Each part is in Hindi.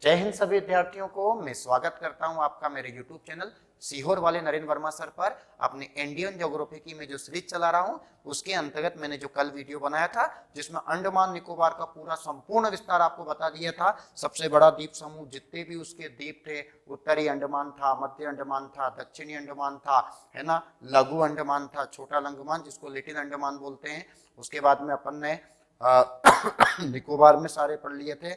जय हिंद सभी विद्यार्थियों को। मैं स्वागत करता हूं आपका मेरे YouTube चैनल सीहोर वाले नरेंद्र वर्मा सर पर। अपने इंडियन ज्योग्राफी की मैं जो सीरीज चला रहा हूं उसके अंतर्गत मैंने जो कल वीडियो बनाया था जिसमें अंडमान निकोबार का पूरा संपूर्ण विस्तार आपको बता दिया था। सबसे बड़ा द्वीप समूह, जितने भी उसके द्वीप थे, उत्तरी अंडमान था, मध्य अंडमान था, दक्षिणी अंडमान था, है ना, लघु अंडमान था, छोटा अंडमान जिसको लिटिल अंडमान बोलते हैं। उसके बाद में अपन ने निकोबार में सारे पढ़ लिए थे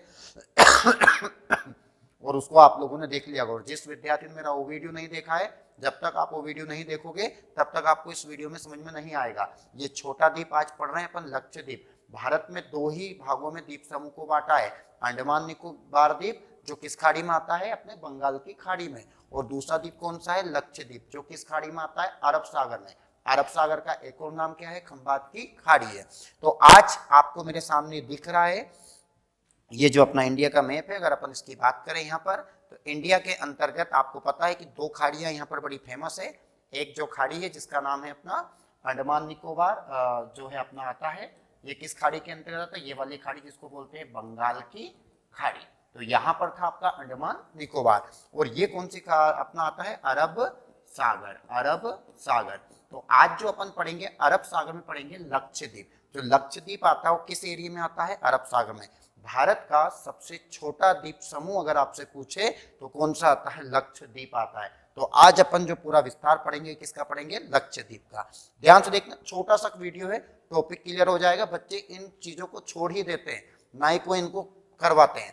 और उसको आप लोगों ने देख लिया। और जिस विद्यार्थी ने मेरा वो वीडियो नहीं देखा है, जब तक आप वो वीडियो नहीं देखोगे तब तक आपको इस वीडियो में समझ में नहीं आएगा। ये छोटा द्वीप आज पढ़ रहे हैं अपन, लक्षद्वीप। भारत में दो ही भागों में द्वीप समूह को बांटा है। अंडमान निकोबार द्वीप जो किस खाड़ी में आता है, अपने बंगाल की खाड़ी में, और दूसरा द्वीप कौन सा है, लक्षद्वीप, जो किस खाड़ी में आता है, अरब सागर में। अरब सागर का एक और नाम क्या है, खंबात की खाड़ी है। तो आज आपको मेरे सामने दिख रहा है ये जो अपना इंडिया का मैप है। अगर अपन इसकी बात करें यहाँ पर, तो इंडिया के अंतर्गत आपको पता है कि दो खाड़ियां यहाँ पर बड़ी फेमस है। एक जो खाड़ी है जिसका नाम है अपना अंडमान निकोबार, जो है अपना आता है, ये किस खाड़ी के अंतर्गत आता है, ये वाली खाड़ी जिसको बोलते हैं बंगाल की खाड़ी। तो यहाँ पर था आपका अंडमान निकोबार। और ये कौन सी अपना आता है, अरब सागर। अरब सागर। तो आज जो अपन पढ़ेंगे अरब सागर में पढ़ेंगे लक्षद्वीप। जो लक्षद्वीप आता है वो किस एरिया में आता है, अरब सागर में। भारत का सबसे छोटा द्वीप समूह अगर आपसे पूछे तो कौन सा आता है, लक्षद्वीप आता है। तो आज अपन जो पूरा विस्तार पढ़ेंगे किसका पढ़ेंगे, लक्षद्वीप का। ध्यान से देखना, छोटा सा वीडियो है, टॉपिक क्लियर हो जाएगा। बच्चे इन चीजों को छोड़ ही देते हैं, ना ही कोई इनको करवाते हैं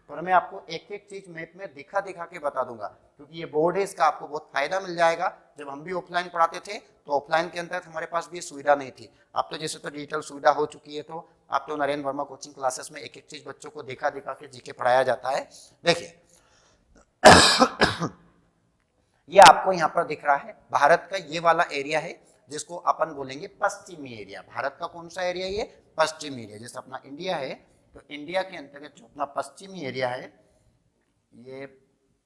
पर मैं आपको एक एक चीज मैप में दिखा दिखा के बता दूंगा, क्योंकि ये बोर्ड है, इसका आपको बहुत फायदा मिल जाएगा। जब हम भी ऑफलाइन पढ़ाते थे तो ऑफलाइन के अंदर हमारे पास भी सुविधा नहीं थी। अब तो जैसे तो डिजिटल सुविधा हो चुकी है, तो आप तो नरेंद्र वर्मा कोचिंग क्लासेस में एक एक चीज बच्चों को दिखा दिखा के जीके पढ़ाया जाता है। देखिए ये आपको यहाँ पर दिख रहा है, भारत का ये वाला एरिया है जिसको अपन बोलेंगे पश्चिमी एरिया। भारत का कौन सा एरिया, ये पश्चिमी एरिया। जैसे अपना इंडिया है तो इंडिया के अंतर्गत जो अपना पश्चिमी एरिया है ये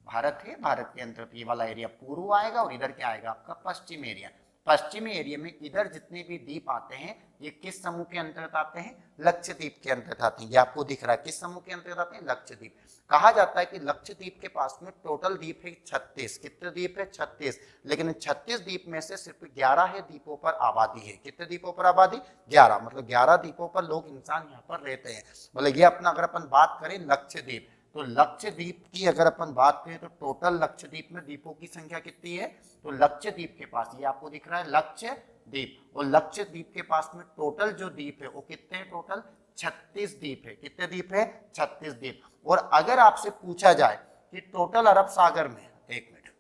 भारत है। भारत के अंतर्गत ये वाला एरिया पूर्व आएगा और इधर क्या आएगा आपका पश्चिम एरिया। पश्चिमी एरिया में इधर जितने भी द्वीप आते हैं ये किस समूह के अंतर्गत आते हैं, लक्षद्वीप के अंतर्गत आते हैं। ये आपको दिख रहा है किस समूह के अंतर्गत आते हैं, लक्षद्वीप। कहा जाता है कि लक्षद्वीप के पास में टोटल द्वीप है 36। कितने द्वीप है, 36। लेकिन 36 द्वीप में से सिर्फ 11 है द्वीपों पर आबादी है। कितने द्वीपों पर आबादी, 11। मतलब 11 द्वीपों पर लोग इंसान यहाँ पर रहते हैं। मतलब ये अपना अगर अपन बात करें लक्षद्वीप, तो लक्षद्वीप की अगर अपन बात करें तो टोटल लक्षद्वीप में द्वीपों की संख्या कितनी है, तो लक्षद्वीप के पास ये आपको दिख रहा है लक्षद्वीप, और लक्षद्वीप के पास में टोटल जो द्वीप है वो कितने हैं, टोटल 36 द्वीप है। कितने द्वीप है, 36 द्वीप। और अगर आपसे पूछा जाए कि टोटल अरब सागर में, एक मिनट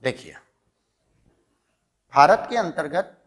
देखिए, भारत के अंतर्गत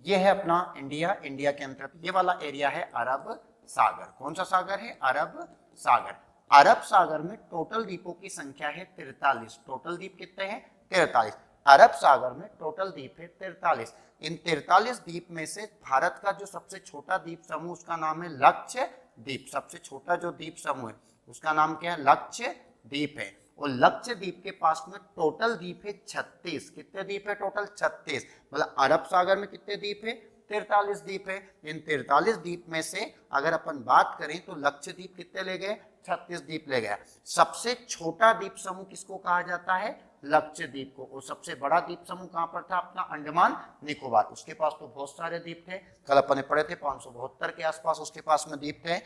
ये है अपना इंडिया। इंडिया के अंतर्गत ये वाला एरिया है अरब सागर। कौन सा सागर है, अरब सागर। अरब सागर में टोटल द्वीपों की संख्या है 43। टोटल द्वीप कितने हैं, 43। अरब सागर में टोटल द्वीप है 43। इन 43 द्वीप में से भारत का जो सबसे छोटा द्वीप समूह उसका नाम है लक्षद्वीप। सबसे छोटा जो द्वीप समूह है उसका नाम क्या है, लक्षद्वीप है। और लक्षद्वीप के पास में टोटल द्वीप है 36। कितने द्वीप है, टोटल 36। मतलब अरब सागर में कितने द्वीप है, 43 द्वीप है। इन 43 द्वीप में से अगर अपन बात करें तो लक्षद्वीप कितने ले गए, 36 द्वीप ले गया। सबसे छोटा द्वीप समूह किसको कहा जाता है, लक्षद्वीप को। और सबसे बड़ा द्वीप समूह कहां पर था, अपना अंडमान निकोबार। उसके पास तो बहुत सारे द्वीप थे, कल अपन ने पढ़े थे 572 के आसपास उसके पास में द्वीप थे।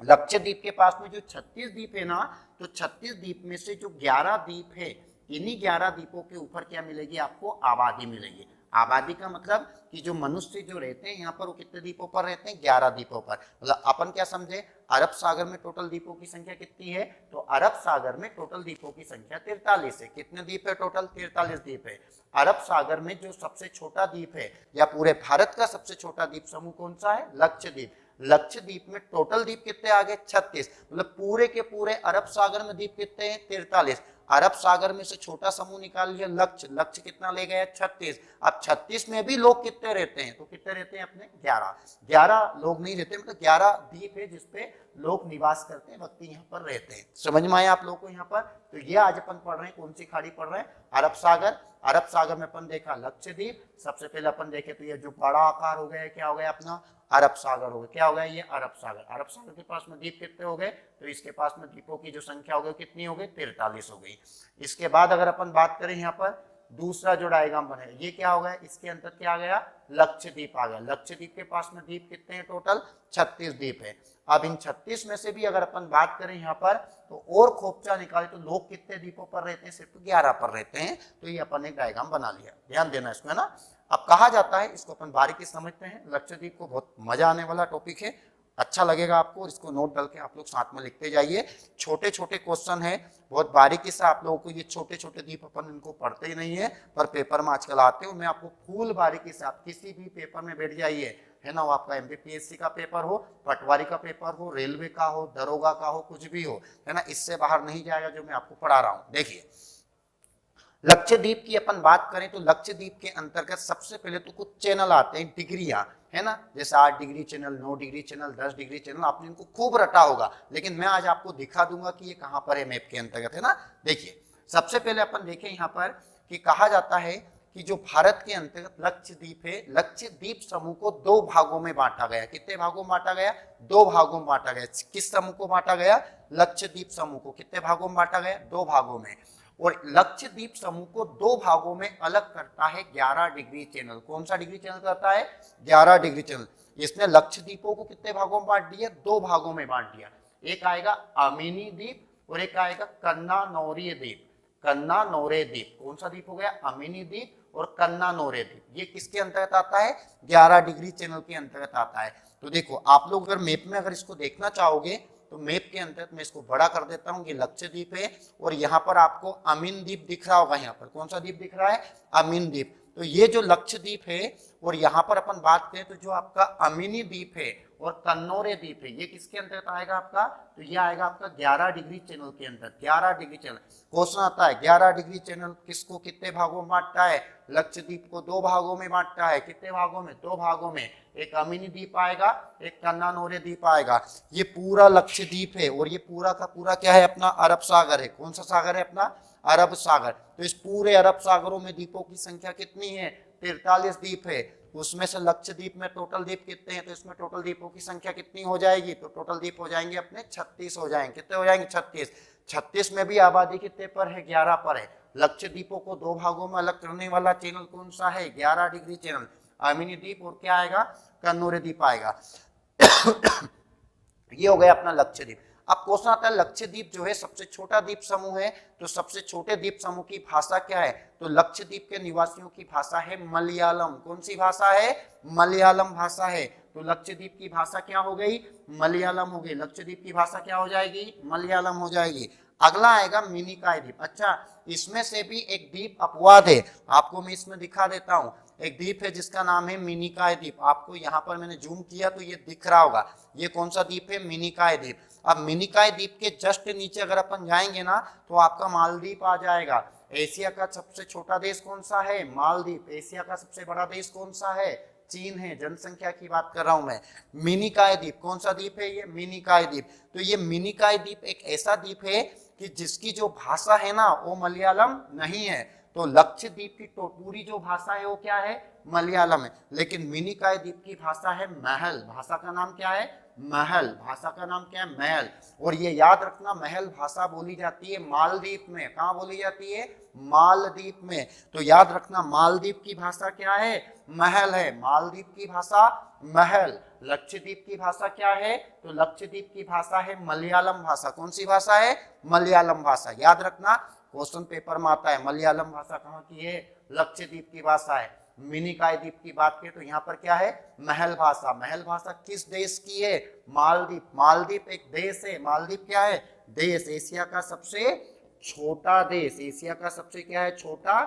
लक्षद्वीप के पास में जो 36 द्वीप है ना, तो 36 द्वीप में से जो 11 द्वीप है, इन्हीं 11 द्वीपों के ऊपर क्या मिलेगी आपको, आबादी मिलेगी। आबादी का मतलब कि जो मनुष्य जो रहते हैं यहाँ पर वो कितने द्वीपों पर रहते हैं, 11 द्वीपों पर। मतलब अपन क्या समझे, अरब सागर में टोटल द्वीपों की संख्या कितनी है, तो अरब सागर में टोटल द्वीपों की संख्या 43 है। कितने द्वीप है, टोटल 43 द्वीप है। अरब सागर में जो सबसे छोटा द्वीप है या पूरे भारत का सबसे छोटा द्वीप समूह कौन सा है, लक्षद्वीप। लक्षद्वीप में टोटल द्वीप कितने आ गए, 36। मतलब पूरे के पूरे अरब सागर में द्वीप कितने हैं, 43। अरब सागर में से छोटा समूह निकाल लिया लक्ष्य। लक्ष्य कितना ले गया, 36। अब 36 में भी लोग कितने रहते हैं, तो कितने रहते हैं अपने, 11। 11 लोग नहीं रहते, मतलब 11 द्वीप है जिसपे लोग निवास करते हैं, व्यक्ति यहाँ पर रहते हैं। समझ में आया आप लोगों को यहाँ पर। तो ये आज अपन पढ़ रहे हैं, कौन सी खाड़ी पढ़ रहे हैं, अरब सागर। अरब सागर में अपन देखा लक्षद्वीप, सबसे पहले अपन देखे तो ये जो बड़ा आकार हो गया क्या हो गया अपना अरब सागर हो गया। क्या हो गया ये अरब सागर। अरब सागर के पास में द्वीप कितने हो गए, तो इसके पास में द्वीपों की जो संख्या हो गई कितनी हो गई 43 हो गई। इसके बाद अगर अपन बात करें यहाँ पर दूसरा जो डायग्राम बनेगा ये क्या हो गया, इसके अंदर क्या आ गया लक्षद्वीप आ गया। लक्षद्वीप के पास में द्वीप कितने हैं टोटल 36 द्वीप है। अब इन 36 में से भी अगर अपन बात करें यहाँ पर तो और खोपचा निकाले तो लोग कितने द्वीपों पर रहते हैं, सिर्फ 11 पर रहते हैं। तो ये अपन एक डायग्राम बना लिया, ध्यान देना इसको है ना। अब कहा जाता है, इसको अपन बारीकी समझते हैं। लक्षद्वीप को बहुत मजा आने वाला टॉपिक है, अच्छा लगेगा आपको, और इसको नोट डाल के आप लोग साथ में लिखते जाइए। छोटे छोटे क्वेश्चन है, बहुत बारीकी से आप लोगों को ये छोटे छोटे द्वीप अपन इनको पढ़ते ही नहीं है, पर पेपर में आजकल आते हो। मैं आपको फुल बारीकी से, आप किसी भी पेपर में बैठ जाइए है ना, वो आपका एमपीपीएससी का पेपर हो, पटवारी का पेपर हो, रेलवे का हो, दरोगा का हो, कुछ भी हो है ना, इससे बाहर नहीं जाएगा जो मैं आपको पढ़ा रहा हूँ। देखिए लक्षद्वीप की अपन बात करें तो लक्षद्वीप के अंतर्गत सबसे पहले तो कुछ चैनल आते हैं, डिग्रियां है ना, जैसे 8 degree channel, 9 degree channel, 10 degree channel, आपने इनको खूब रटा होगा, लेकिन मैं आज आपको दिखा दूंगा कि ये कहां पर है मैप के अंतर्गत है ना। देखिए सबसे पहले अपन देखें यहाँ पर कि कहा जाता है कि जो भारत के अंतर्गत लक्षद्वीप है, लक्षद्वीप समूह को 2 भागों में बांटा गया। कितने भागों में बांटा गया, 2 भागों में बांटा गया। किस समूह को बांटा गया, लक्षद्वीप समूह को कितने भागों में बांटा गया, 2 भागों में। और लक्षद्वीप समूह को 2 भागों में अलग करता है 11 डिग्री चैनल। कौन सा डिग्री चैनल करता है, 11 डिग्री चैनल। इसने लक्षद्वीपों को कितने भागों में बांट दिया, 2 भागों में बांट दिया। एक आएगा अमीनी द्वीप और एक आएगा कन्नानौरी द्वीप। कन्नानौरे द्वीप कौन सा द्वीप हो गया, अमीनी द्वीप और कन्नानौरे द्वीप। ये किसके अंतर्गत आता है, 11 डिग्री चैनल के अंतर्गत आता है। तो देखो आप लोग अगर मैप में अगर इसको देखना चाहोगे तो मैप के अंतर्गत मैं इसको बड़ा कर देता हूं, ये लक्षद्वीप है और यहाँ पर आपको अमीन द्वीप दिख रहा होगा। यहाँ पर कौन सा द्वीप दिख रहा है, अमीन द्वीप। तो ये जो लक्षद्वीप है और यहाँ पर अपन बात करें तो जो आपका अमीनी द्वीप है और कन्नौरे द्वीप है, ये किसके अंतर्गत आएगा आपका, तो ये आएगा आपका 11 डिग्री चैनल के अंदर। 11 डिग्री चैनल क्वेश्चन आता है, 11 डिग्री चैनल किसको कितने भागों में बांटता है, लक्षद्वीप को 2 भागों में बांटता है। कितने भागों में, 2 भागों में। एक अमीनी द्वीप आएगा, एक कन्नानौरे द्वीप आएगा। ये पूरा लक्षद्वीप है और ये पूरा का पूरा क्या है अपना अरब सागर है। कौन सा सागर है अपना, अरब सागर। तो इस पूरे अरब सागरों में द्वीपों की संख्या कितनी है, 43 द्वीप है। उसमें से लक्षद्वीप में टोटल द्वीप कितने हैं, तो इसमें टोटल द्वीपों की संख्या कितनी हो जाएगी, तो टोटल द्वीप हो जाएंगे अपने 36 हो जाएंगे। कितने हो जाएंगे, 36। 36 में भी आबादी कितने पर है, 11 पर है। लक्षद्वीपों को 2 भागों में अलग करने वाला चैनल कौन सा है, 11 डिग्री चैनल, अमीनी द्वीप और क्या आएगा, कन्नौरे द्वीप आएगा। ये हो गया अपना लक्षद्वीप। अब क्वेश्चन आता है लक्षद्वीप जो है सबसे छोटा द्वीप समूह है, तो सबसे छोटे द्वीप समूह की भाषा क्या है, तो लक्षद्वीप के निवासियों की भाषा है मलयालम। कौन सी भाषा है, मलयालम भाषा है। तो लक्षद्वीप की भाषा क्या हो गई, मलयालम हो गई। लक्षद्वीप की भाषा क्या हो जाएगी, मलयालम हो जाएगी। अगला आएगा मिनिकॉय द्वीप। अच्छा इसमें से भी एक द्वीप अपवाद है, आपको मैं इसमें दिखा देता हूं। एक द्वीप है जिसका नाम है मिनिकॉय द्वीप। आपको यहाँ पर मैंने जूम किया तो ये दिख रहा होगा, ये कौन सा द्वीप है, मिनिकॉय द्वीप। अब मिनिकॉय द्वीप के जस्ट नीचे अगर अपन जाएंगे ना तो आपका मालदीव आ जाएगा। एशिया का सबसे छोटा देश कौन सा है, मालदीव। एशिया का सबसे बड़ा देश कौन सा है, चीन है। जनसंख्या की बात कर रहा हूं मैं। मिनिकॉय द्वीप कौन सा द्वीप है, ये मिनिकॉय द्वीप। तो ये मिनिकॉय द्वीप एक ऐसा द्वीप है कि जिसकी जो भाषा है ना वो मलयालम नहीं है। तो लक्षद्वीप की पूरी जो भाषा है वो क्या है, मलयालम है। लेकिन मिनिकॉय द्वीप की भाषा है महल। भाषा का नाम क्या है, महल। भाषा का नाम क्या है, महल। और ये याद रखना महल भाषा बोली जाती है मालदीव में। कहाँ बोली जाती है, मालदीव में। तो याद रखना मालदीव की भाषा क्या है, महल है। मालदीव की भाषा महल। लक्षद्वीप की भाषा क्या है, तो लक्षद्वीप की भाषा है मलयालम भाषा। कौन सी भाषा है, मलयालम भाषा। याद रखना क्वेश्चन पेपर में आता है। मलयालम भाषा कहाँ की है, लक्षद्वीप की भाषा है। मिनिकॉय द्वीप की बात करें तो यहाँ पर क्या है, महल भाषा। महल भाषा किस देश की है, मालदीव। मालदीव एक देश है। मालदीव क्या है, देश। एशिया का सबसे छोटा देश। एशिया का सबसे क्या है, छोटा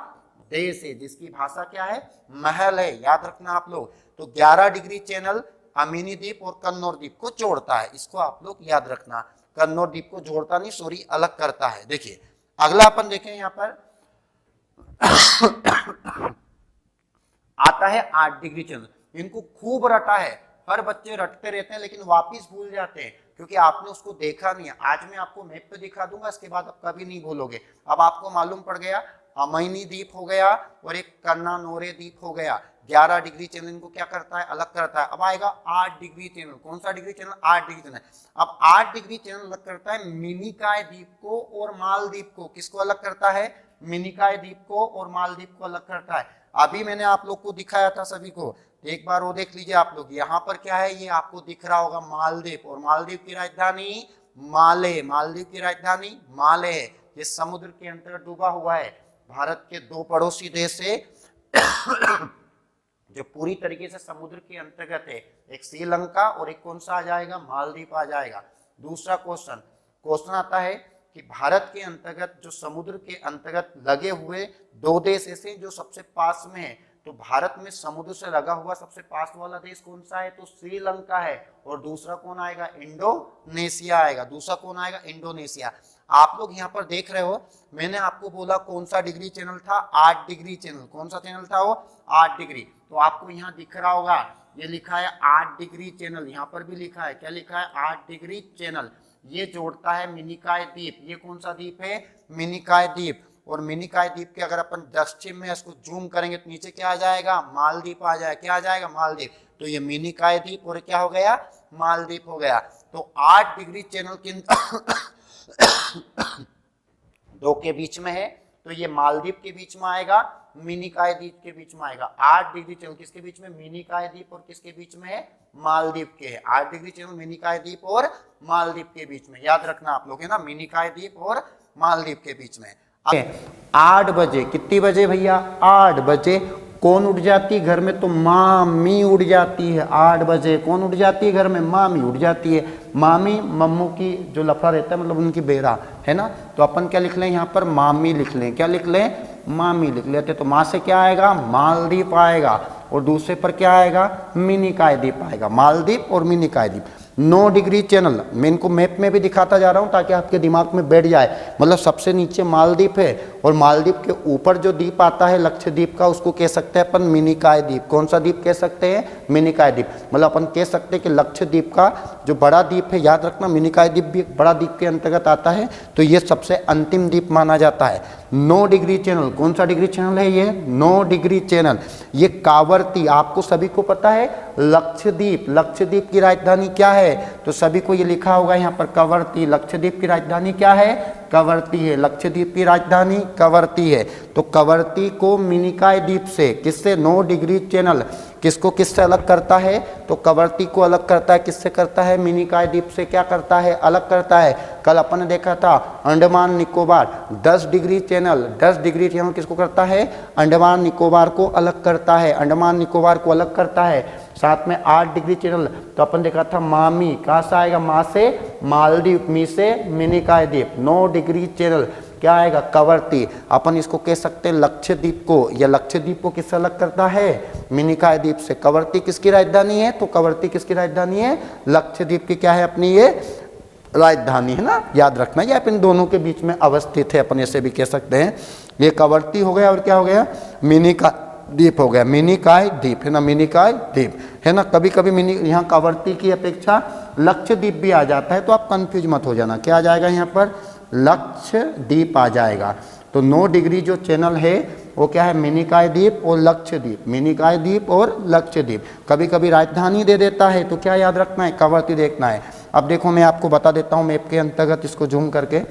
देश है, जिसकी भाषा क्या है, महल है। याद रखना आप लोग। तो 11 डिग्री चैनल अमीनी द्वीप और कन्नौर द्वीप को जोड़ता है, इसको आप लोग याद रखना। कन्नौर द्वीप को जोड़ता नहीं, सॉरी अलग करता है। देखिए अगला अपन देखें यहाँ पर आता है 8 डिग्री चैनल। इनको खूब रटा है, हर बच्चे रटते रहते हैं लेकिन वापिस भूल जाते हैं क्योंकि आपने उसको देखा नहीं है। आज मैं आपको मैप पे दिखा दूंगा, इसके बाद आप कभी नहीं भूलोगे। अब आपको मालूम पड़ गया अमैनी द्वीप हो गया और एक कन्नानोरे द्वीप हो गया। 11 डिग्री चैनल इनको क्या करता है, अलग करता है। अब आएगा 8 डिग्री चैनल। कौन सा डिग्री चैनल, 8 डिग्री चैनल। अब 8 डिग्री चैनल अलग करता है मिनिकॉय द्वीप को और मालदीव को। किसको अलग करता है, मिनिकॉय द्वीप को और मालदीव को अलग करता है। अभी मैंने आप लोग को दिखाया था सभी को, एक बार वो देख लीजिए आप लोग। यहाँ पर क्या है, ये आपको दिख रहा होगा मालदीव, और मालदीव की राजधानी माले, मालदीव की राजधानी माले है। ये समुद्र के अंतर्गत डूबा हुआ है। भारत के 2 पड़ोसी देश है जो पूरी तरीके से समुद्र के अंतर्गत है, एक श्रीलंका और एक कौन सा आ जाएगा, मालदीव आ जाएगा। दूसरा क्वेश्चन आता है कि भारत के अंतर्गत जो समुद्र के अंतर्गत लगे हुए 2 देश ऐसे जो सबसे पास में है, तो भारत में समुद्र से लगा हुआ सबसे पास वाला देश कौन सा है, तो श्रीलंका है। और दूसरा कौन आएगा, इंडोनेशिया आएगा। दूसरा कौन आएगा, इंडोनेशिया। आप लोग यहाँ पर देख रहे हो, मैंने आपको बोला कौन सा डिग्री चैनल था, 8 डिग्री चैनल। कौन सा चैनल था वो, 8 डिग्री। तो आपको यहाँ दिख रहा होगा, ये लिखा है 8 डिग्री चैनल। यहाँ पर भी लिखा है, क्या लिखा है, 8 डिग्री चैनल। ये जोड़ता है मिनिकॉय द्वीप। ये कौन सा द्वीप है, मिनिकॉय द्वीप। और मिनिकॉय द्वीप के अगर अपन दक्षिण में इसको जूम करेंगे तो नीचे क्या आ जाएगा, मालदीव आ जाएगा। क्या आ जाएगा, मालदीव। तो ये मिनिकॉय द्वीप और क्या हो गया, मालदीव हो गया। तो 8 डिग्री चैनल किन 2 के बीच में है, तो ये मालदीव के बीच में आएगा, मिनिकॉय द्वीप के बीच में आएगा। 8 डिग्री चैनल किसके बीच में, मिनिकॉय द्वीप और किसके बीच में है, मालदीव के है। 8 डिग्री चैनल मिनिकॉय द्वीप और मालदीव के बीच में, याद रखना आप लोग है ना, मिनिकॉय द्वीप और मालदीव के बीच में। 8 बजे, कितनी बजे भैया, 8 बजे कौन उठ जाती है घर में, तो मामी उठ जाती है। 8 बजे कौन उठ जाती है घर में, मामी उठ जाती है। मामी मम्मू की जो लफड़ा रहता है, मतलब उनकी बेरा है ना, तो अपन क्या लिख लें यहाँ पर, मामी लिख लें। क्या लिख लें, मामी लिख लेते। तो माँ से क्या आएगा, मालदीव आएगा, और दूसरे पर क्या आएगा, मिनिकॉय द्वीप आएगा। मालदीव और मिनिकॉय द्वीप। 9 डिग्री चैनल मैं इनको मैप में भी दिखाता जा रहा हूं ताकि आपके दिमाग में बैठ जाए। मतलब सबसे नीचे मालदीव है और मालदीव के ऊपर जो द्वीप आता है लक्षद्वीप का, उसको कह सकते हैं अपन मिनिकॉय द्वीप। कौन सा द्वीप कह सकते हैं, मिनिकॉय द्वीप। मतलब अपन कह सकते हैं कि लक्षद्वीप का जो बड़ा द्वीप है, याद रखना मिनिकॉय द्वीप भी बड़ा द्वीप के अंतर्गत आता है, तो ये सबसे अंतिम द्वीप माना जाता है। 9 डिग्री चैनल, कौन सा डिग्री चैनल है ये, 9 डिग्री चैनल। ये कावरती, आपको सभी को पता है लक्षद्वीप, लक्षद्वीप की राजधानी क्या है, तो सभी को ये लिखा होगा यहाँ पर कवरती। लक्षद्वीप की राजधानी क्या है, कवरती है। लक्षद्वीप की राजधानी कवरती है। तो कवरती को मिनिकॉय द्वीप से, किससे, 9 डिग्री चैनल किसको किससे अलग करता है, तो कवरती को अलग करता है। किससे करता है, मिनिकॉय द्वीप से क्या करता है, अलग करता है। कल अपन ने देखा था Andaman Nicobar 10 degree channel, 10 degree channel किसको करता है, अंडमान निकोबार को अलग करता है। अंडमान निकोबार को अलग करता है। साथ में 8 डिग्री चैनल, तो अपन देखा था मामी, कहाँ से आएगा, माँ से मालदीव, मी से मिनिकॉय द्वीप। 9 डिग्री चैनल क्या आएगा, कवरती। अपन इसको कह सकते हैं लक्षद्वीप को, या लक्षद्वीप को किससे अलग करता है, मिनिकॉय द्वीप से। कवरती किसकी राजधानी है, तो कवरती किसकी राजधानी है, लक्षद्वीप की क्या है अपनी ये राजधानी है ना, याद रखना। ये अपन दोनों के बीच में अवस्थित है, अपन ऐसे भी कह सकते हैं। ये कवरती हो गया और क्या हो गया, मिनिकॉय द्वीप हो गया। मिनिकॉय द्वीप है ना, मिनिकॉय द्वीप है ना। कभी कभी मिनी यहाँ कवरती की अपेक्षा लक्षद्वीप भी आ जाता है, तो आप कंफ्यूज मत हो जाना। क्या आ जाएगा यहाँ पर, लक्षद्वीप आ जाएगा। तो 9 डिग्री जो चैनल है वो क्या है, मिनिकॉय द्वीप और लक्षद्वीप, मिनिकॉय द्वीप और लक्षद्वीप। कभी कभी राजधानी दे देता है, तो क्या याद रखना है, कवरती देखना है। अब देखो मैं आपको बता देता हूँ मैप के अंतर्गत, इसको जूम करके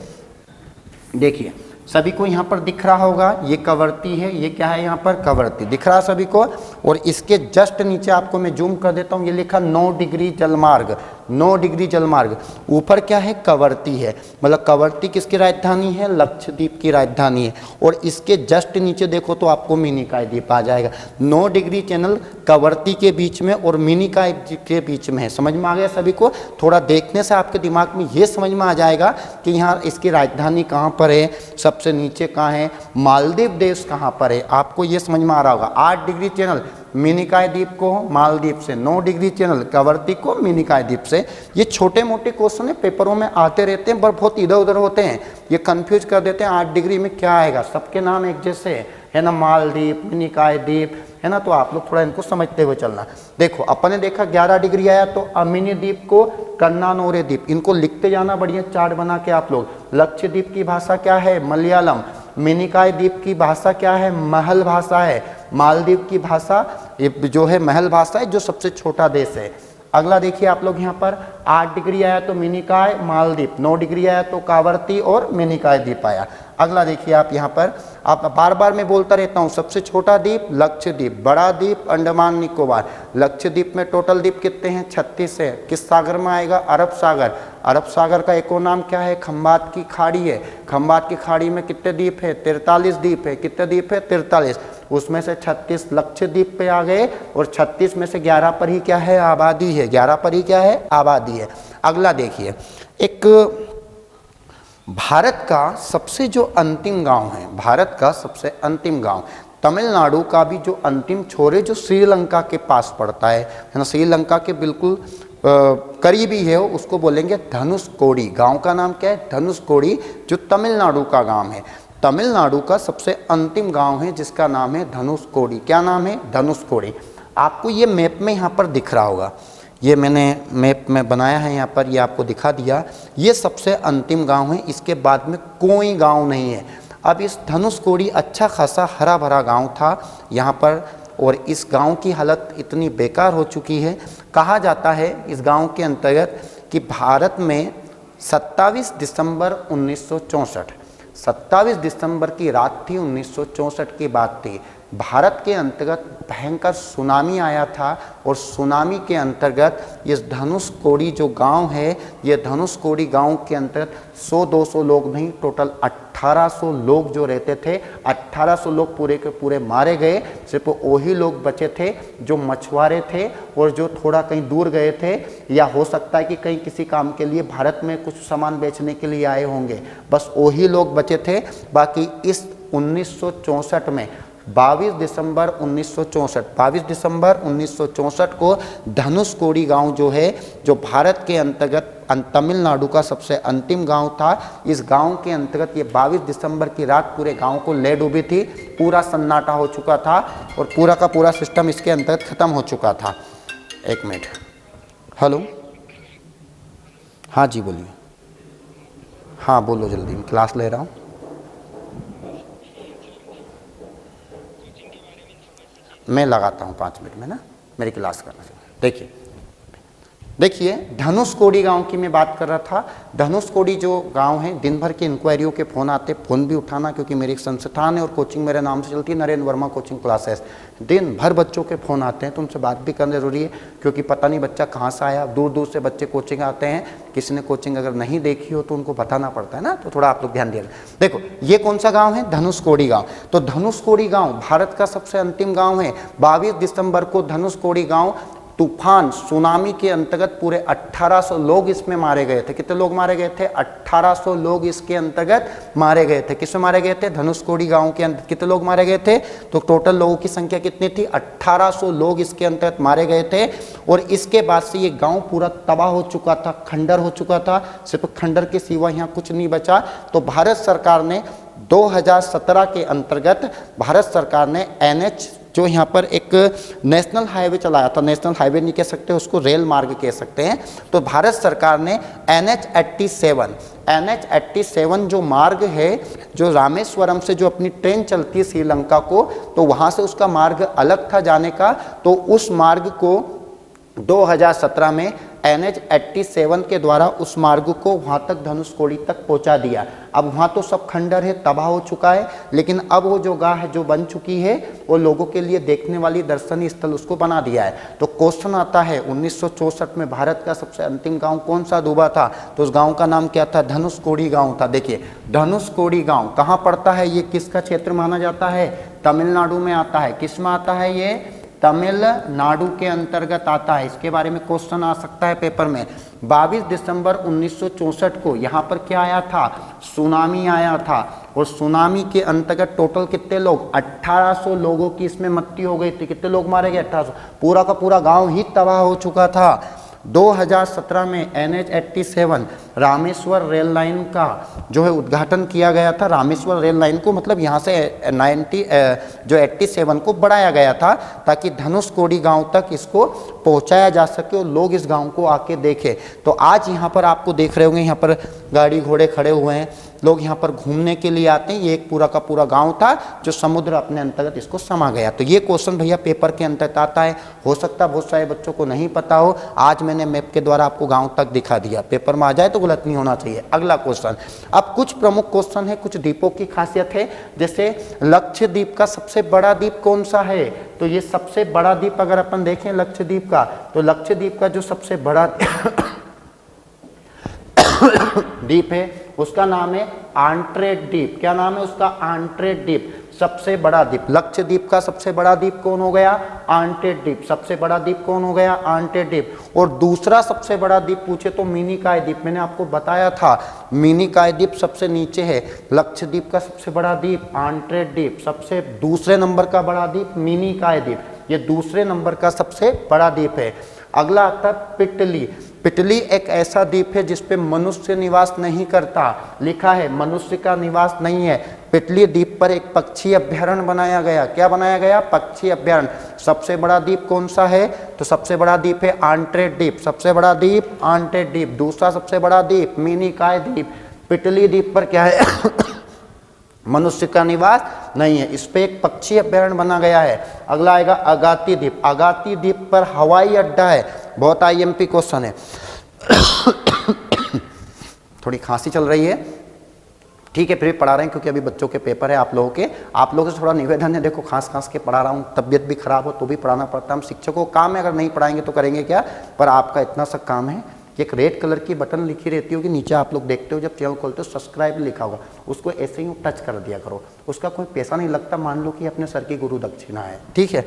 देखिए। सभी को यहाँ पर दिख रहा होगा, ये कवरती है, ये क्या है यहाँ पर, कवरती दिख रहा सभी को। और इसके जस्ट नीचे आपको मैं जूम कर देता हूँ, ये लिखा 9 डिग्री जलमार्ग, 9 डिग्री जलमार्ग। ऊपर क्या है, कवरती है। मतलब कवरती किसकी राजधानी है, लक्षद्वीप की राजधानी है। और इसके जस्ट नीचे देखो तो आपको मिनिकॉय द्वीप आ जाएगा। 9 डिग्री चैनल कवरती के बीच में और मिनिकॉय के बीच में है। समझ में आ गया सभी को। थोड़ा देखने से आपके दिमाग में ये समझ में आ जाएगा कि यहाँ इसकी राजधानी कहाँ पर है, सबसे नीचे कहाँ है, मालदीव देश कहाँ पर है, आपको ये समझ में आ रहा होगा। 8 डिग्री चैनल मिनिकॉय द्वीप को मालदीव से, 9 डिग्री चैनल कवरती को मिनिकॉय द्वीप से। ये छोटे मोटे क्वेश्चन है, पेपरों में आते रहते हैं, पर बहुत इधर उधर होते हैं, ये कंफ्यूज कर देते हैं। 8 डिग्री में क्या आएगा, सबके नाम एक जैसे है ना, मालदीव, मिनिकॉय द्वीप है ना, तो आप लोग थोड़ा इनको समझते हुए चलना। देखो अपन ने देखा 11 डिग्री आया, तो अमीनी द्वीप को कन्नानोरे द्वीप, इनको लिखते जाना बढ़िया चार्ट बना के आप लोग। लक्षद्वीप की भाषा क्या है, मलयालम। मिनिकॉय द्वीप की भाषा क्या है? महल भाषा है। मालदीव की भाषा ये जो है महल भाषा है, जो सबसे छोटा देश है। अगला देखिए आप लोग यहाँ पर 8 डिग्री आया तो मिनिकॉय मालदीप, 9 डिग्री आया तो कावरती और मिनिकॉय द्वीप आया। अगला देखिए आप यहाँ पर, आप बार बार मैं बोलता रहता हूँ, सबसे छोटा द्वीप लक्षद्वीप, बड़ा द्वीप अंडमान निकोबार। लक्षद्वीप में टोटल द्वीप कितने हैं? 36 है। किस सागर में आएगा? अरब सागर। अरब सागर का एक और नाम क्या है? खंबात की खाड़ी है। खंबात की खाड़ी में कितने द्वीप है? 43 द्वीप है। कितने द्वीप है? 43। उसमें से 36 लक्षद्वीप पे आ गए और 36 में से 11 पर ही क्या है? आबादी है। 11 पर ही क्या है? आबादी है। अगला देखिए, एक भारत का सबसे जो अंतिम गांव है, भारत का सबसे अंतिम गांव, तमिलनाडु का भी जो अंतिम छोर है, जो श्रीलंका के पास पड़ता है ना, श्रीलंका के बिल्कुल करीबी है, उसको बोलेंगे धनुषकोडी। गांव का नाम क्या है? धनुषकोडी, जो तमिलनाडु का गांव है। तमिलनाडु का सबसे अंतिम गांव है जिसका नाम है धनुषकोडी। क्या नाम है? धनुषकोडी। आपको ये मैप में यहाँ पर दिख रहा होगा, ये मैंने मैप में बनाया है यहाँ पर, ये आपको दिखा दिया। ये सबसे अंतिम गांव है, इसके बाद में कोई गांव नहीं है। अब इस धनुषकोडी अच्छा खासा हरा भरा गांव था यहाँ पर, और इस गांव की हालत इतनी बेकार हो चुकी है। कहा जाता है इस गांव के अंतर्गत कि भारत में 27 दिसंबर 1964, 27 दिसंबर की रात थी, 1964 की बात थी। भारत के अंतर्गत भयंकर सुनामी आया था, और सुनामी के अंतर्गत इस धनुषकोडी जो गांव है, ये धनुषकोडी गांव के अंतर्गत 100-200 लोग नहीं, टोटल 1800 लोग जो रहते थे, 1800 लोग पूरे के पूरे मारे गए। सिर्फ वही लोग बचे थे जो मछुआरे थे और जो थोड़ा कहीं दूर गए थे, या हो सकता है कि कहीं किसी काम के लिए भारत में कुछ सामान बेचने के लिए आए होंगे, बस वही लोग बचे थे। बाकी इस 1964 में 22 दिसंबर 1964 को धनुषकोडी गांव जो है, जो भारत के अंतर्गत तमिलनाडु का सबसे अंतिम गांव था, इस गांव के अंतर्गत ये 22 दिसंबर की रात पूरे गांव को ले डूबी थी। पूरा सन्नाटा हो चुका था और पूरा का पूरा सिस्टम इसके अंतर्गत खत्म हो चुका था। एक मिनट, हेलो, हाँ जी बोलिए। हाँ बोलो जल्दी, मैं क्लास ले रहा हूँ। मैं लगाता हूँ 5 मिनट में ना, मेरी क्लास करना चाहिए। देखिए धनुषकोडी गांव की मैं बात कर रहा था। धनुषकोडी जो गांव है, दिन भर के इंक्वायरियों के फ़ोन आते, फ़ोन भी उठाना, क्योंकि मेरी एक संस्थान है और कोचिंग मेरे नाम से चलती है, नरेंद्र वर्मा कोचिंग क्लासेस। दिन भर बच्चों के फ़ोन आते हैं, तो उनसे बात भी करना ज़रूरी है, क्योंकि पता नहीं बच्चा कहाँ से आया। दूर दूर से बच्चे कोचिंग आते हैं, किसी ने कोचिंग अगर नहीं देखी हो तो उनको बताना पड़ता है ना, तो थोड़ा आप लोग ध्यान दिएगा। देखो ये कौन सा गाँव है? धनुषकोडी गाँव। तो धनुषकोडी गाँव भारत का सबसे अंतिम गाँव है। 22 दिसंबर को धनुषकोडी गाँव तूफान सुनामी के अंतर्गत पूरे 1800 लोग इसमें मारे गए थे। कितने लोग मारे गए थे? 1800 लोग इसके अंतर्गत मारे गए थे। किसमें मारे गए थे? धनुषकोडी गांव के अंदर कितने लोग मारे गए थे? तो टोटल लोगों की संख्या कितनी थी? 1800 लोग इसके अंतर्गत मारे गए थे। और इसके बाद से ये गांव पूरा तबाह हो चुका था, खंडर हो चुका था, सिर्फ खंडर के सिवा यहाँ कुछ नहीं बचा। तो भारत सरकार ने 2017 के अंतर्गत भारत सरकार ने NH जो यहाँ पर एक नेशनल हाईवे चलाया था, नेशनल हाईवे नहीं कह सकते उसको, रेल मार्ग कह सकते हैं। तो भारत सरकार ने NH87 जो मार्ग है, जो रामेश्वरम से जो अपनी ट्रेन चलती है श्रीलंका को, तो वहाँ से उसका मार्ग अलग था जाने का, तो उस मार्ग को 2017 में NH87 के द्वारा उस मार्ग को वहाँ तक धनुषकोडी तक पहुँचा दिया। अब वहाँ तो सब खंडर है, तबाह हो चुका है, लेकिन अब वो जो गाह है जो बन चुकी है, वो लोगों के लिए देखने वाली दर्शनीय स्थल उसको बना दिया है। तो क्वेश्चन आता है 1964 में भारत का सबसे अंतिम गांव कौन सा डूबा था? तो उस गांव का नाम क्या था? धनुषकोडी गांव था। देखिए धनुषकोडी गांव कहाँ पड़ता है? ये किसका क्षेत्र माना जाता है? तमिलनाडु में आता है। किस में आता है? ये तमिलनाडु के अंतर्गत आता है। इसके बारे में क्वेश्चन आ सकता है पेपर में। 22 दिसंबर 1964 को यहाँ पर क्या आया था? सुनामी आया था, और सुनामी के अंतर्गत टोटल कितने लोग? 1800 लोगों की इसमें मृत्यु हो गई थी। कितने लोग मारे गए? 1800। पूरा का पूरा गांव ही तबाह हो चुका था। 2017 में NH87 रामेश्वर रेल लाइन का जो है उद्घाटन किया गया था। रामेश्वर रेल लाइन को मतलब यहाँ से 87 को बढ़ाया गया था ताकि धनुषकोडी गांव तक इसको पहुंचाया जा सके और लोग इस गांव को आके देखें। तो आज यहाँ पर आपको देख रहे होंगे, यहाँ पर गाड़ी घोड़े खड़े हुए हैं, लोग यहाँ पर घूमने के लिए आते हैं। ये एक पूरा का पूरा गांव था जो समुद्र अपने अंतर्गत इसको समा गया। तो ये क्वेश्चन भैया पेपर के अंतर्गत आता है, हो सकता है बहुत सारे बच्चों को नहीं पता हो। आज मैंने मैप के द्वारा आपको गांव तक दिखा दिया, पेपर में आ जाए तो गलत नहीं होना चाहिए। अगला क्वेश्चन, अब कुछ प्रमुख क्वेश्चन है, कुछ द्वीपों की खासियत है। जैसे लक्षद्वीप का सबसे बड़ा द्वीप कौन सा है? तो ये सबसे बड़ा द्वीप अगर अपन देखें लक्षद्वीप का, तो लक्षद्वीप का जो सबसे बड़ा द्वीप है उसका नाम है आंट्रेट द्वीप। क्या नाम है उसका? आंट्रेट द्वीप, सबसे बड़ा द्वीप। लक्षद्वीप का सबसे बड़ा द्वीप कौन हो गया? आंट्रेट द्वीप। सबसे बड़ा द्वीप कौन हो गया? आंट्रेट द्वीप। और दूसरा सबसे बड़ा द्वीप पूछे तो मिनिकॉय द्वीप। मैंने आपको बताया था मिनिकॉय द्वीप सबसे नीचे है, लक्षद्वीप का सबसे बड़ा द्वीप आंट्रेट द्वीप, सबसे दूसरे नंबर का बड़ा द्वीप मिनिकॉय द्वीप, ये दूसरे नंबर का सबसे बड़ा द्वीप है। अगला आता है पिटली। पिटली एक ऐसा द्वीप है जिसपे मनुष्य निवास नहीं करता, लिखा है मनुष्य का निवास नहीं है। पिटली द्वीप पर एक पक्षी अभ्यारण्य बनाया गया। क्या बनाया गया? पक्षी अभ्यारण्य। सबसे बड़ा द्वीप कौन सा है? तो सबसे बड़ा द्वीप है आंट्रेट द्वीप, सबसे बड़ा द्वीप आंट्रेट द्वीप। दूसरा सबसे बड़ा द्वीप मिनिकॉय द्वीप। पिटली द्वीप पर क्या है? मनुष्य का निवास नहीं है, इस पे एक पक्षी अभ्यारण्य बना गया है। अगला आएगा अगाती द्वीप। अगाती द्वीप पर हवाई अड्डा है, बहुत आईएमपी क्वेश्चन है। थोड़ी खांसी चल रही है, ठीक है, फिर पढ़ा रहे हैं क्योंकि अभी बच्चों के पेपर है। आप लोगों से थोड़ा निवेदन है, देखो खांस के पढ़ा रहा हूँ, तबियत भी खराब हो तो भी पढ़ाना पड़ता है। हम शिक्षकों को काम है, अगर नहीं पढ़ाएंगे तो करेंगे क्या। पर आपका इतना सा काम है, एक रेड कलर की बटन लिखी रहती होगी नीचे, आप लोग देखते हो जब चैनल खोलते हो सब्सक्राइब लिखा होगा, उसको ऐसे ही टच कर दिया करो, उसका कोई पैसा नहीं लगता, मान लो कि अपने सर की गुरु दक्षिणा है, ठीक है।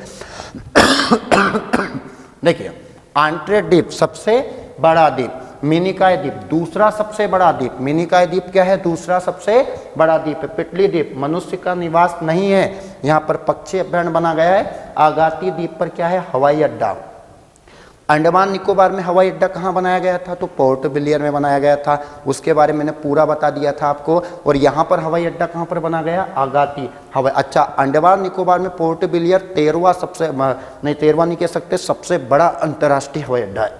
देखिए आंट्रेट द्वीप सबसे बड़ा द्वीप, मिनिकॉय द्वीप दूसरा सबसे बड़ा द्वीप। मिनिकॉय द्वीप क्या है? दूसरा सबसे बड़ा द्वीप है। पिटली द्वीप मनुष्य का निवास नहीं है, यहाँ पर पक्षी अभ्यारण्य बना गया है। आगाती द्वीप पर क्या है? हवाई अड्डा। अंडमान निकोबार में हवाई अड्डा कहाँ बनाया गया था? तो पोर्ट ब्लेयर में बनाया गया था, उसके बारे में मैंने पूरा बता दिया था आपको। और यहाँ पर हवाई अड्डा कहाँ पर बना गया? आगाती हवाई। अच्छा, अंडमान निकोबार में पोर्ट ब्लेयर 13वां सबसे नहीं, 13वां नहीं कह सकते, सबसे बड़ा अंतर्राष्ट्रीय हवाई अड्डा है।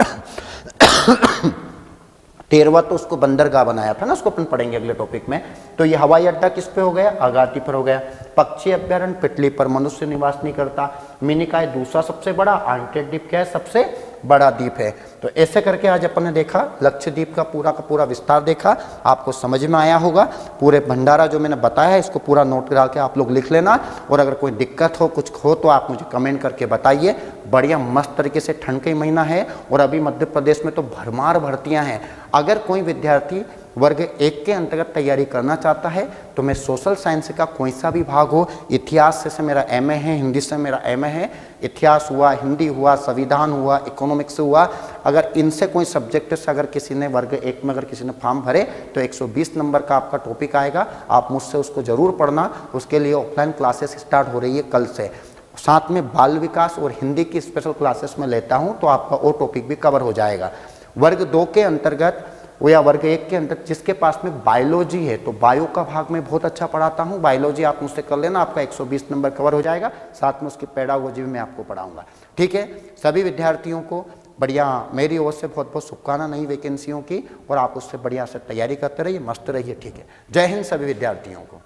13वां तो उसको बंदरगाह बनाया था ना, उसको अपन पढ़ेंगे अगले टॉपिक में। तो ये हवाई अड्डा किस पे हो गया? आगाती पर हो गया। पक्षी अभ्यारण्य पिटली पर मनुष्य निवास नहीं करता। मिनिकॉय दूसरा सबसे बड़ा, आंट्रेट द्वीप क्या है? सबसे बड़ा द्वीप है। तो ऐसे करके आज अपन ने देखा लक्षद्वीप का पूरा विस्तार देखा, आपको समझ में आया होगा। पूरे भंडारा जो मैंने बताया है इसको पूरा नोट डाल के आप लोग लिख लेना, और अगर कोई दिक्कत हो कुछ हो तो आप मुझे कमेंट करके बताइए। बढ़िया मस्त तरीके से ठंड का ही महीना है और अभी मध्य प्रदेश में तो भरमार भर्तियां हैं। अगर कोई विद्यार्थी वर्ग 1 के अंतर्गत तैयारी करना चाहता है तो मैं सोशल साइंस का कोई सा भी भाग हो, इतिहास से मेरा एमए है, हिंदी से मेरा एमए है, इतिहास हुआ, हिंदी हुआ, संविधान हुआ, इकोनॉमिक्स हुआ, अगर इनसे कोई सब्जेक्ट से अगर किसी ने वर्ग 1 में अगर किसी ने फॉर्म भरे तो 120 नंबर का आपका टॉपिक आएगा। आप मुझसे उसको ज़रूर पढ़ना। उसके लिए ऑफलाइन क्लासेस स्टार्ट हो रही है कल से, साथ में बाल विकास और हिंदी की स्पेशल क्लासेस में लेता हूँ, तो आपका वो टॉपिक भी कवर हो जाएगा। वर्ग 2 के अंतर्गत या वर्ग 1 के अंदर जिसके पास में बायोलॉजी है तो बायो का भाग में बहुत अच्छा पढ़ाता हूँ। बायोलॉजी आप मुझसे कर लेना, आपका 120 नंबर कवर हो जाएगा। साथ में उसकी पेडागोजी भी मैं आपको पढ़ाऊंगा, ठीक है। सभी विद्यार्थियों को बढ़िया मेरी ओर से बहुत बहुत शुभकामना नई वैकेंसियों की, और आप उससे बढ़िया से तैयारी करते रहिए, मस्त रहिए, ठीक है। जय हिंद सभी विद्यार्थियों को।